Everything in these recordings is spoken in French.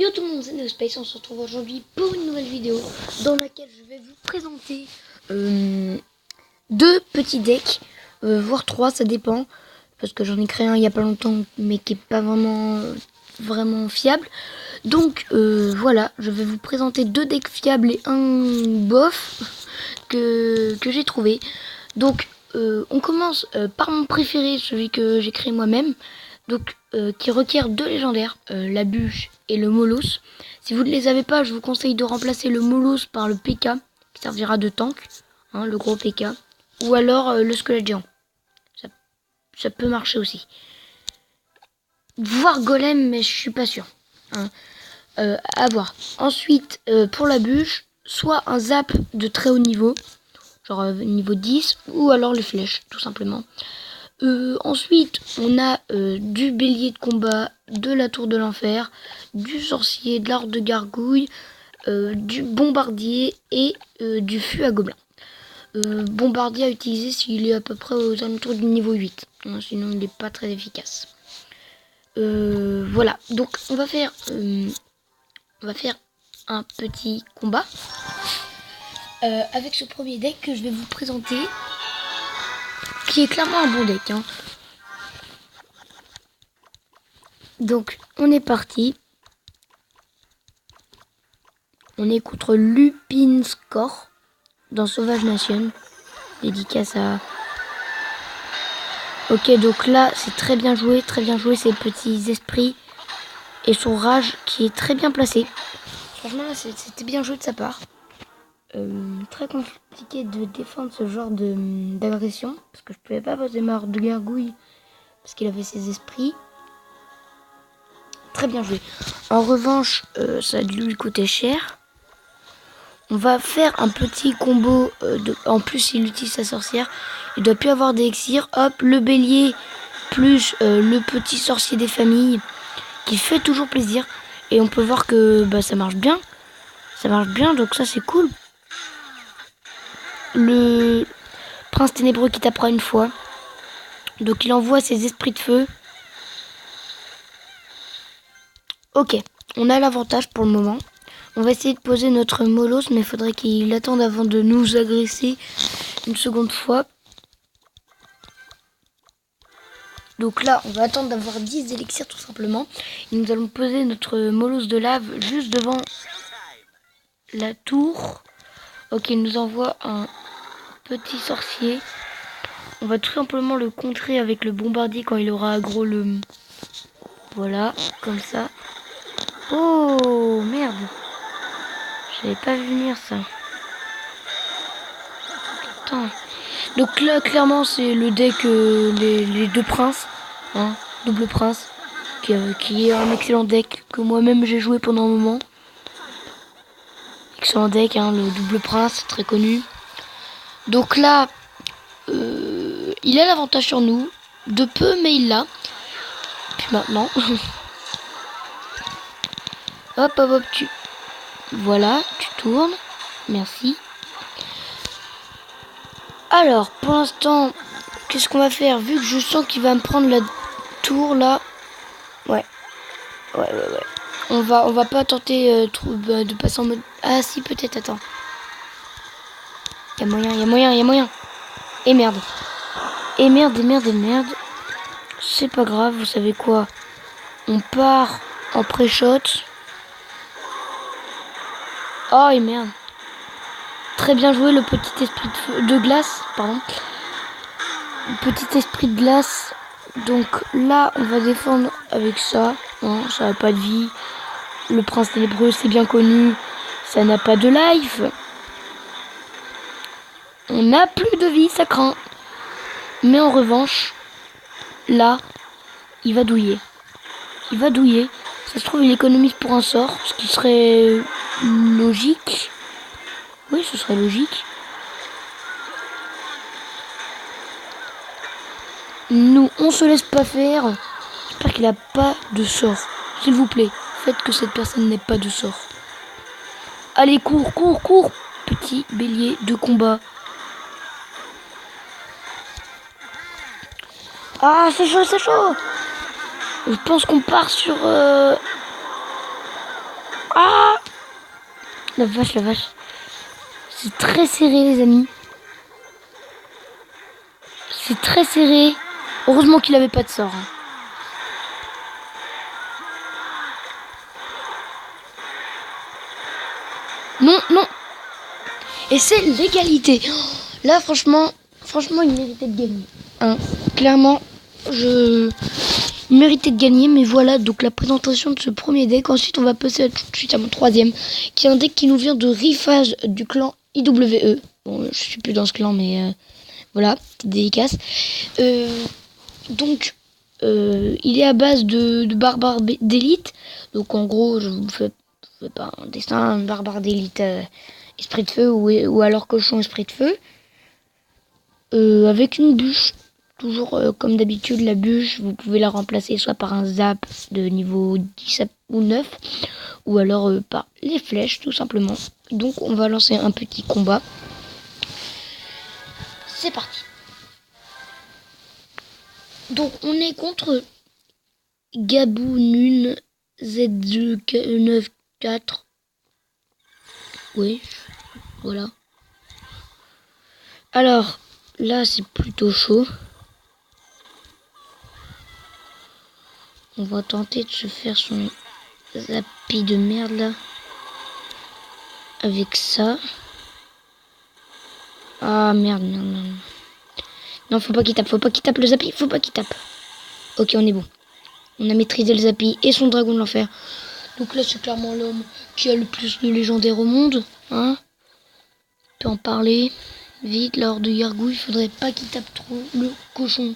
Yo tout le monde, c'est NeoSpace, on se retrouve aujourd'hui pour une nouvelle vidéo dans laquelle je vais vous présenter deux petits decks, voire trois, ça dépend, parce que j'en ai créé un il y a pas longtemps mais qui est pas vraiment fiable. Donc voilà, je vais vous présenter deux decks fiables et un bof que j'ai trouvé. Donc on commence par mon préféré, celui que j'ai créé moi-même. Donc qui requiert deux légendaires, la bûche et le Molos. Si vous ne les avez pas, je vous conseille de remplacer le Molos par le PK, qui servira de tank, hein, le gros PK. Ou alors le squelette géant. Ça peut marcher aussi. Voire golem, mais je suis pas sûr. Hein. À voir. Ensuite, pour la bûche, soit un zap de très haut niveau, genre niveau 10, ou alors les flèches, tout simplement. Ensuite, on a du bélier de combat, de la tour de l'enfer, du sorcier, de l'art de gargouille, du bombardier et du fût à gobelins. Bombardier à utiliser s'il est à peu près aux alentours du niveau 8. Hein, sinon, il n'est pas très efficace. Voilà, donc on va faire un petit combat avec ce premier deck que je vais vous présenter, qui est clairement un bon deck. Hein. Donc, on est parti. On est contre Lupinscore dans Sauvage Nation. Dédicace à... Ok, donc là, c'est très bien joué ces petits esprits. Et son rage qui est très bien placé. Franchement, là, c'était bien joué de sa part. Très compliqué de défendre ce genre d'agression. Parce que je pouvais pas poser ma de gargouille. Parce qu'il avait ses esprits. Très bien joué. En revanche, ça a dû lui coûter cher. On va faire un petit combo. En plus, il utilise sa sorcière. Il doit plus avoir d'élixir. Hop, le bélier plus le petit sorcier des familles. Qui fait toujours plaisir. Et on peut voir que ça marche bien. Ça marche bien, donc ça c'est cool. Le prince ténébreux qui tapera une fois. Donc il envoie ses esprits de feu. Ok, on a l'avantage pour le moment. On va essayer de poser notre Molos, mais il faudrait qu'il attende avant de nous agresser une seconde fois. Donc là, on va attendre d'avoir 10 élixirs tout simplement. Et nous allons poser notre Molos de lave juste devant la tour. Ok, il nous envoie un petit sorcier. On va tout simplement le contrer avec le bombardier quand il aura aggro le... Voilà, comme ça. Oh, merde. J'avais pas vu venir ça. Putain. Donc là, clairement, c'est le deck les deux princes. Hein, double prince. Qui est un excellent deck que moi-même j'ai joué pendant un moment. Excellent deck, hein, le double prince, très connu. Donc là, il a l'avantage sur nous. De peu, mais il l'a. Puis maintenant... hop, hop, hop, voilà, tu tournes. Merci. Alors, pour l'instant, qu'est-ce qu'on va faire? Vu que je sens qu'il va me prendre la tour, là. Ouais. On va pas tenter de passer en mode... Ah si, peut-être, attends. Il y a moyen. Et merde. Et merde. C'est pas grave, vous savez quoi? On part en pré-shot. Oh, et merde. Très bien joué le petit esprit de glace. Pardon. Le petit esprit de glace. Donc là, on va défendre avec ça. Hein, ça n'a pas de vie. Le prince ténébreux, c'est bien connu. Ça n'a pas de life. On n'a plus de vie, ça craint. Mais en revanche, là, il va douiller. Ça se trouve, il économise pour un sort, ce qui serait logique. Oui, ce serait logique. Nous, on se laisse pas faire. J'espère qu'il a pas de sort. S'il vous plaît, faites que cette personne n'ait pas de sort. Allez, cours. Petit bélier de combat. Ah, c'est chaud. Je pense qu'on part sur... La vache, la vache. C'est très serré, les amis. C'est très serré. Heureusement qu'il avait pas de sort. Hein. Non, non. Et c'est l'égalité. Là, franchement, il méritait de gagner. Hein. Clairement, il méritait de gagner. Mais voilà, donc la présentation de ce premier deck. Ensuite, on va passer tout de suite à mon troisième. Qui est un deck qui nous vient de Riffage du clan IWE. Bon, je suis plus dans ce clan, mais voilà, petite dédicace. Donc, il est à base de barbares d'élite. Donc, en gros, je vous fais pas un dessin, un barbare d'élite esprit de feu ou alors cochon esprit de feu. Avec une bûche. Toujours comme d'habitude, la bûche, vous pouvez la remplacer soit par un zap de niveau 10 ou 9, ou alors par les flèches, tout simplement. Donc, on va lancer un petit combat. C'est parti. Donc, on est contre Gabounune Z294. Oui, voilà. Alors, là, c'est plutôt chaud. On va tenter de se faire son zappy de merde, là. Avec ça. Ah, merde. Non, faut pas qu'il tape le zappy, faut pas qu'il tape. Ok, on est bon. On a maîtrisé le zappy et son dragon de l'enfer. Donc là, c'est clairement l'homme qui a le plus de légendaires au monde. Hein, on peut en parler. Vite, lors de Gargouille, il faudrait pas qu'il tape trop le cochon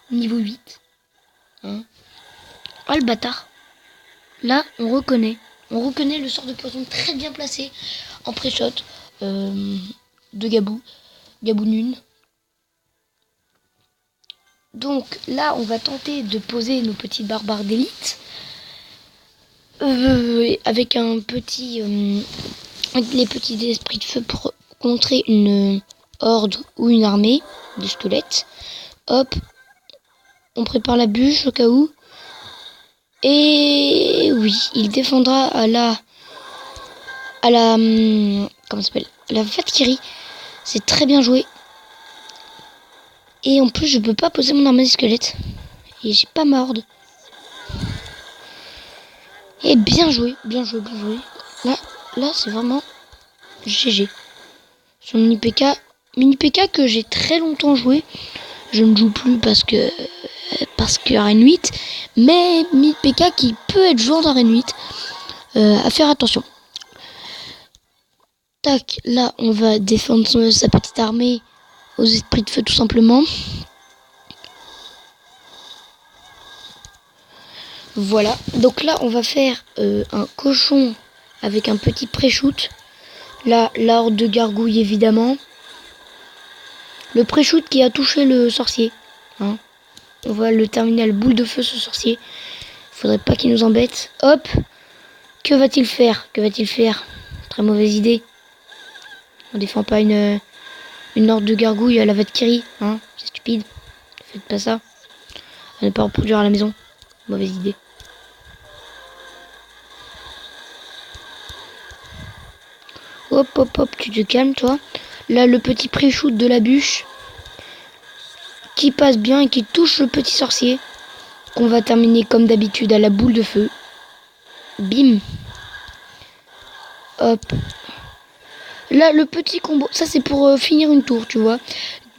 niveau 8. Hein. Ah, le bâtard. Là, on reconnaît le sort de poison très bien placé en pré-shot de Gabounune. Donc là, on va tenter de poser nos petits barbares d'élite avec un petit, les petits esprits de feu pour contrer une horde ou une armée de squelettes. Hop, on prépare la bûche au cas où. Et oui, il défendra à la comment ça s'appelle, la Valkyrie. C'est très bien joué. Et en plus, je peux pas poser mon armée de squelettes. Et j'ai pas ma horde. Et bien joué. Là, c'est vraiment GG. Son mini PK que j'ai très longtemps joué. Je ne joue plus parce que Arène 8. Mais mini PK qui peut être joué en Arène 8. À faire attention. Tac, là, on va défendre sa petite armée aux esprits de feu tout simplement. Voilà, donc là on va faire un cochon avec un petit pré-shoot. Là, la horde de gargouilles évidemment. Le pré-shoot qui a touché le sorcier. Hein. On va le terminer à la boule de feu ce sorcier. Faudrait pas qu'il nous embête. Hop. Que va-t-il faire? Très mauvaise idée. On défend pas une horde de gargouilles à la Valkyrie. Hein. C'est stupide. Faites pas ça. À ne pas reproduire à la maison. Mauvaise idée. Hop, tu te calmes, toi. Là, le petit pré-shoot de la bûche qui passe bien et qui touche le petit sorcier. Qu'on va terminer comme d'habitude à la boule de feu. Bim. Hop. Là, le petit combo, ça c'est pour finir une tour, tu vois.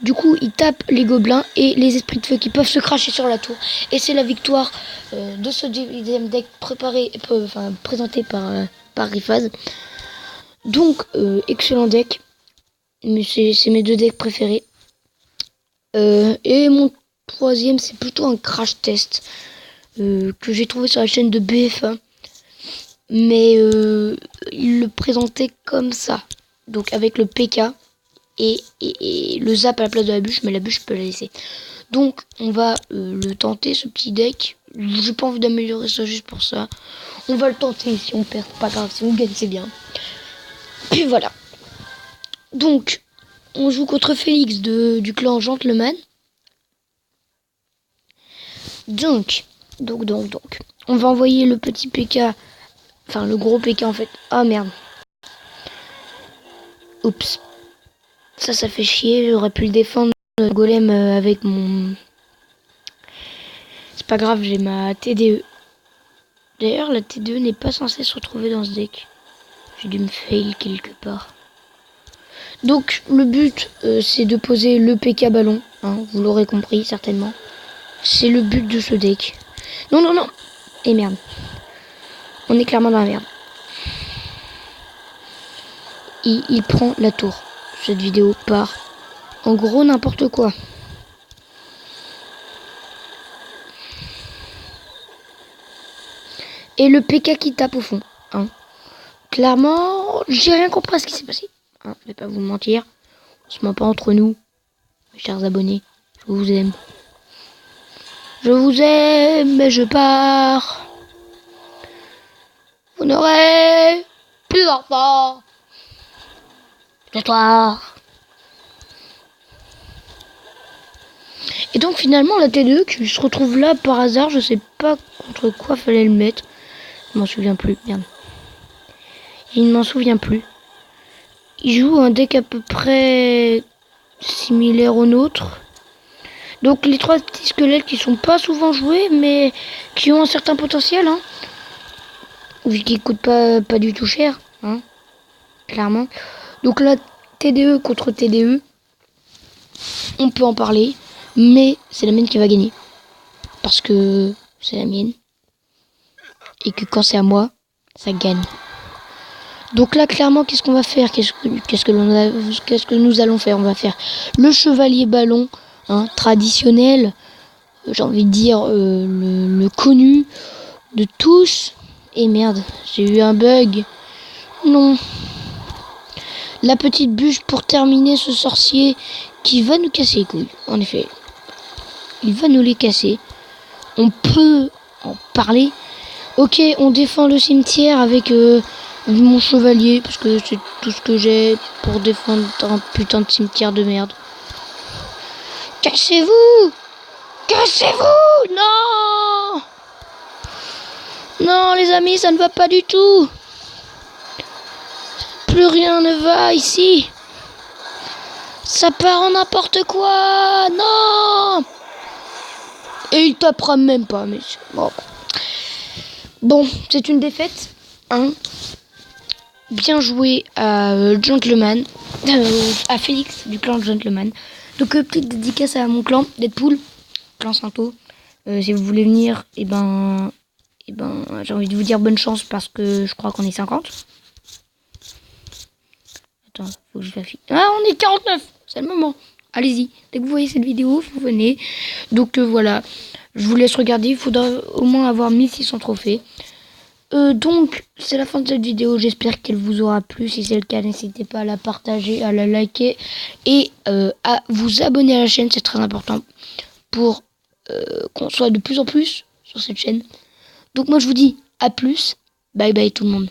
Du coup, il tape les gobelins et les esprits de feu qui peuvent se cracher sur la tour. Et c'est la victoire de ce deuxième deck présenté par Rifaz. Donc, excellent deck. Mais c'est mes deux decks préférés. Et mon troisième, c'est plutôt un crash test que j'ai trouvé sur la chaîne de BF1. Mais il le présentait comme ça. Donc avec le PK et le zap à la place de la bûche. Mais la bûche, je peux la laisser. Donc, on va le tenter, ce petit deck. J'ai pas envie d'améliorer ça juste pour ça. On va le tenter. Si on perd, pas grave. Si on gagne, c'est bien. Puis voilà. Donc, on joue contre Félix du clan Gentleman. Donc. On va envoyer le petit PK. Enfin, le gros PK en fait. Ah merde. Oups. Ça fait chier. J'aurais pu le défendre golem avec mon... C'est pas grave, j'ai ma TDE. D'ailleurs, la TDE n'est pas censée se retrouver dans ce deck. J'ai dû me fail quelque part. Donc, le but, c'est de poser le PK ballon. Hein, vous l'aurez compris, certainement. C'est le but de ce deck. Non, non, non. Et merde. On est clairement dans la merde. Il prend la tour. Cette vidéo part en gros n'importe quoi. Et le PK qui tape au fond. Hein. Clairement, j'ai rien compris à ce qui s'est passé. Hein, je vais pas vous mentir. On se ment pas entre nous. Mes chers abonnés, je vous aime. Je vous aime, mais je pars. Vous n'aurez plus d'enfants. Ce soir. Et donc finalement la T2 qui se retrouve là par hasard, je sais pas contre quoi fallait le mettre. Je m'en souviens plus, merde. Je ne m'en souviens plus. Il joue un deck à peu près similaire au nôtre. Donc les trois petits squelettes qui sont pas souvent joués mais qui ont un certain potentiel. Hein. Vu qu'ils coûtent pas du tout cher. Hein. Clairement. Donc là, TDE contre TDE. On peut en parler. Mais c'est la mienne qui va gagner. Parce que c'est la mienne. Et que quand c'est à moi, ça gagne. Donc là, clairement, qu'est-ce qu'on va faire? Qu'est-ce que nous allons faire? On va faire le chevalier ballon, hein, traditionnel. J'ai envie de dire le connu de tous. Et merde, j'ai eu un bug. Non. La petite bûche pour terminer ce sorcier qui va nous casser les couilles. En effet, il va nous les casser. On peut en parler. Ok, on défend le cimetière avec mon chevalier, parce que c'est tout ce que j'ai pour défendre un putain de cimetière de merde. Cassez-vous! Cassez-vous! Non! Non, les amis, ça ne va pas du tout. Plus rien ne va ici. Ça part en n'importe quoi. Non! Et il tapera même pas, mais bon. Bon, c'est une défaite. Hein. Bien joué à Gentleman, à Félix du clan Gentleman. Donc petite dédicace à mon clan Deadpool, clan Santo. Si vous voulez venir, et ben j'ai envie de vous dire bonne chance parce que je crois qu'on est 50. Attends, faut que je vérifie. Ah, on est 49, c'est le moment. Allez-y, dès que vous voyez cette vidéo, vous venez. Donc voilà, je vous laisse regarder. Il faudra au moins avoir 1600 trophées. Donc, c'est la fin de cette vidéo. J'espère qu'elle vous aura plu. Si c'est le cas, n'hésitez pas à la partager, à la liker et à vous abonner à la chaîne. C'est très important pour qu'on soit de plus en plus sur cette chaîne. Donc moi, je vous dis à plus. Bye bye tout le monde.